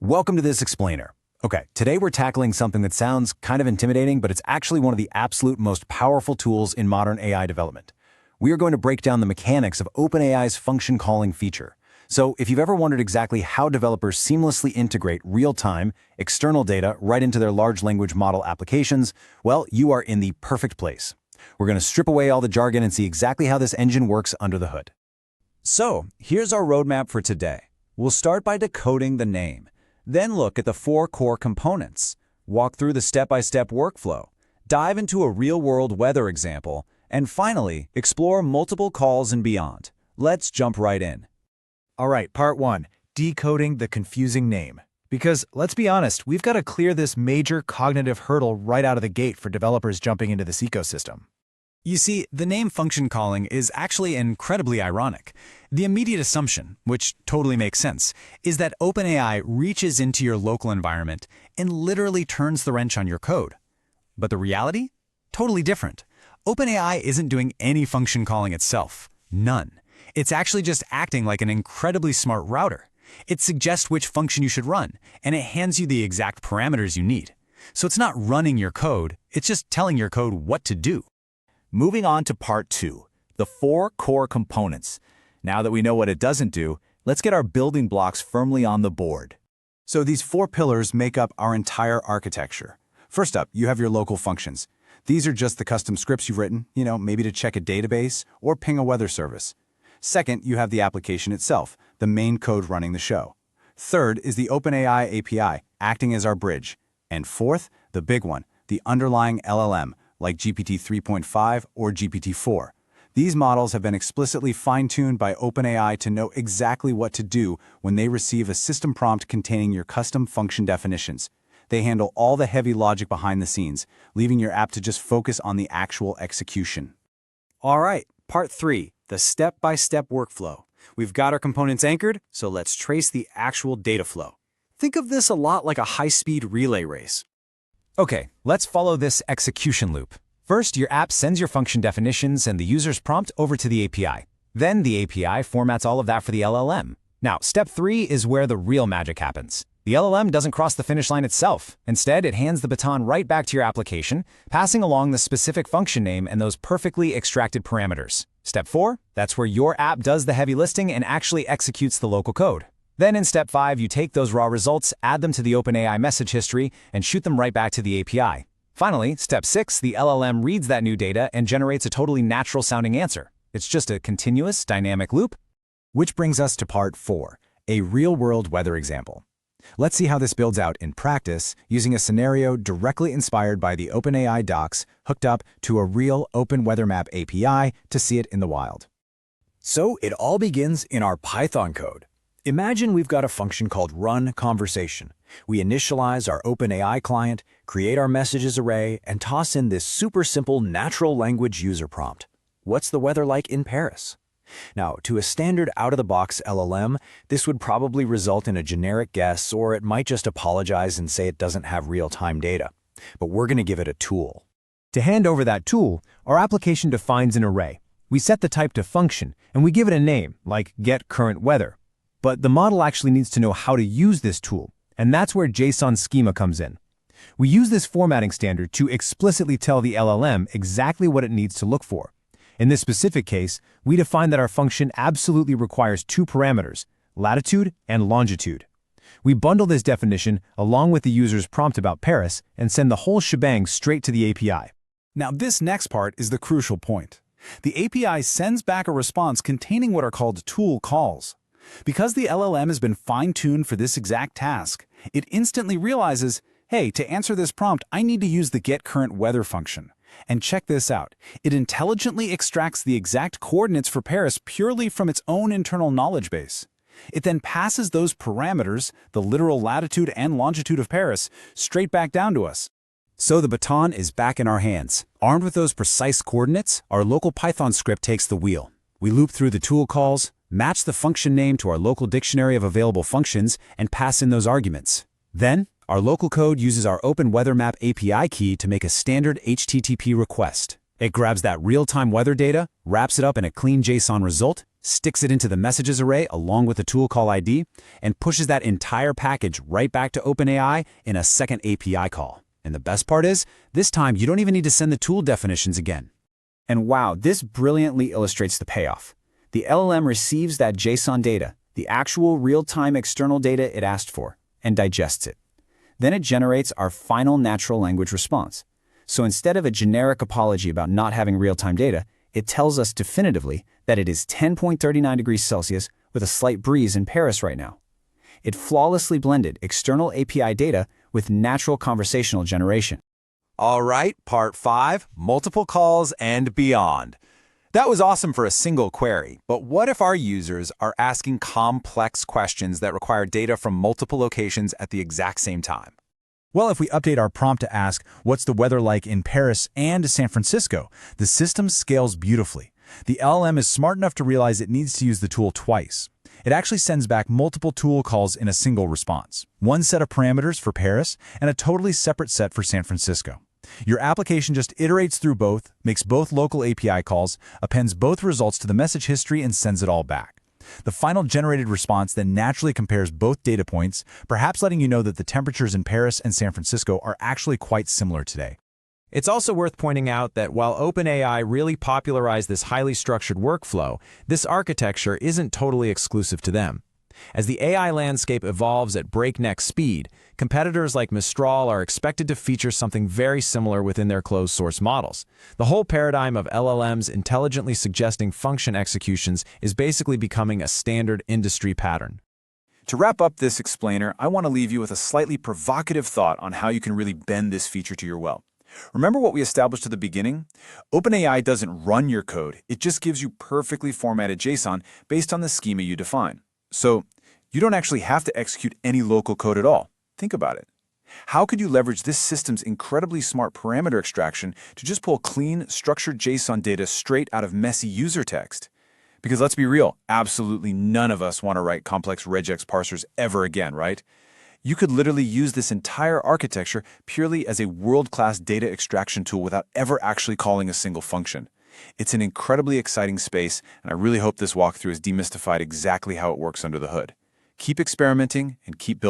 Welcome to this explainer. Okay, today we're tackling something that sounds kind of intimidating, but it's actually one of the absolute most powerful tools in modern AI development. We are going to break down the mechanics of OpenAI's function calling feature. So if you've ever wondered exactly how developers seamlessly integrate real-time, external data right into their large language model applications, well, you are in the perfect place. We're going to strip away all the jargon and see exactly how this engine works under the hood. So, here's our roadmap for today. We'll start by decoding the name. Then look at the 4 core components, walk through the step-by-step workflow, dive into a real-world weather example, and finally, explore multiple calls and beyond. Let's jump right in. All right, part 1, decoding the confusing name. Because, let's be honest, we've got to clear this major cognitive hurdle right out of the gate for developers jumping into this ecosystem. You see, the name function calling is actually incredibly ironic. The immediate assumption, which totally makes sense, is that OpenAI reaches into your local environment and literally turns the wrench on your code. But the reality? Totally different. OpenAI isn't doing any function calling itself. None. It's actually just acting like an incredibly smart router. It suggests which function you should run, and it hands you the exact parameters you need. So it's not running your code, it's just telling your code what to do. Moving on to part 2, the 4 core components. Now that we know what it doesn't do, let's get our building blocks firmly on the board. So these 4 pillars make up our entire architecture. First up, you have your local functions. These are just the custom scripts you've written, maybe to check a database or ping a weather service. Second, you have the application itself, the main code running the show. Third is the OpenAI API, acting as our bridge. And fourth, the big one, the underlying LLM, like GPT 3.5 or GPT-4. These models have been explicitly fine-tuned by OpenAI to know exactly what to do when they receive a system prompt containing your custom function definitions. They handle all the heavy logic behind the scenes, leaving your app to just focus on the actual execution. All right, part 3, the step-by-step workflow. We've got our components anchored, so let's trace the actual data flow. Think of this a lot like a high-speed relay race. Okay, let's follow this execution loop. First, your app sends your function definitions and the user's prompt over to the API. Then the API formats all of that for the LLM. Now, step 3 is where the real magic happens. The LLM doesn't cross the finish line itself. Instead, it hands the baton right back to your application, passing along the specific function name and those perfectly extracted parameters. Step 4, that's where your app does the heavy lifting and actually executes the local code. Then in step 5, you take those raw results, add them to the OpenAI message history, and shoot them right back to the API. Finally, step 6, the LLM reads that new data and generates a totally natural-sounding answer. It's just a continuous, dynamic loop. Which brings us to part 4, a real-world weather example. Let's see how this builds out in practice using a scenario directly inspired by the OpenAI docs hooked up to a real Open Weather Map API to see it in the wild. So it all begins in our Python code. Imagine we've got a function called runConversation. We initialize our OpenAI client, create our messages array, and toss in this super simple natural language user prompt. What's the weather like in Paris? Now, to a standard out-of-the-box LLM, this would probably result in a generic guess, or it might just apologize and say it doesn't have real-time data. But we're going to give it a tool. To hand over that tool, our application defines an array. We set the type to function, and we give it a name, like getCurrentWeather. But the model actually needs to know how to use this tool, and that's where JSON schema comes in. We use this formatting standard to explicitly tell the LLM exactly what it needs to look for. In this specific case, we define that our function absolutely requires 2 parameters, latitude and longitude. We bundle this definition along with the user's prompt about Paris and send the whole shebang straight to the API. Now, this next part is the crucial point. The API sends back a response containing what are called tool calls. Because the LLM has been fine-tuned for this exact task, it instantly realizes, hey, to answer this prompt, I need to use the getCurrentWeather function. And check this out. It intelligently extracts the exact coordinates for Paris purely from its own internal knowledge base. It then passes those parameters, the literal latitude and longitude of Paris, straight back down to us. So the baton is back in our hands. Armed with those precise coordinates, our local Python script takes the wheel. We loop through the tool calls, match the function name to our local dictionary of available functions, and pass in those arguments. Then, our local code uses our Open Weather Map API key to make a standard HTTP request. It grabs that real-time weather data, wraps it up in a clean JSON result, sticks it into the messages array along with the tool call ID, and pushes that entire package right back to OpenAI in a second API call. And the best part is, this time you don't even need to send the tool definitions again. And wow, this brilliantly illustrates the payoff. The LLM receives that JSON data, the actual real-time external data it asked for, and digests it. Then it generates our final natural language response. So instead of a generic apology about not having real-time data, it tells us definitively that it is 10.39 degrees Celsius with a slight breeze in Paris right now. It flawlessly blended external API data with natural conversational generation. All right, part 5, multiple calls and beyond. That was awesome for a single query, but what if our users are asking complex questions that require data from multiple locations at the exact same time? Well, if we update our prompt to ask, what's the weather like in Paris and San Francisco, the system scales beautifully. The LLM is smart enough to realize it needs to use the tool twice. It actually sends back multiple tool calls in a single response. One set of parameters for Paris and a totally separate set for San Francisco. Your application just iterates through both, makes both local API calls, appends both results to the message history, and sends it all back. The final generated response then naturally compares both data points, perhaps letting you know that the temperatures in Paris and San Francisco are actually quite similar today. It's also worth pointing out that while OpenAI really popularized this highly structured workflow, this architecture isn't totally exclusive to them. As the AI landscape evolves at breakneck speed, competitors like Mistral are expected to feature something very similar within their closed-source models. The whole paradigm of LLMs intelligently suggesting function executions is basically becoming a standard industry pattern. To wrap up this explainer, I want to leave you with a slightly provocative thought on how you can really bend this feature to your will. Remember what we established at the beginning? OpenAI doesn't run your code, it just gives you perfectly formatted JSON based on the schema you define. So you don't actually have to execute any local code at all. Think about it. How could you leverage this system's incredibly smart parameter extraction to just pull clean, structured JSON data straight out of messy user text? Because let's be real, absolutely none of us want to write complex regex parsers ever again, right? You could literally use this entire architecture purely as a world-class data extraction tool without ever actually calling a single function. It's an incredibly exciting space, and I really hope this walkthrough has demystified exactly how it works under the hood. Keep experimenting and keep building.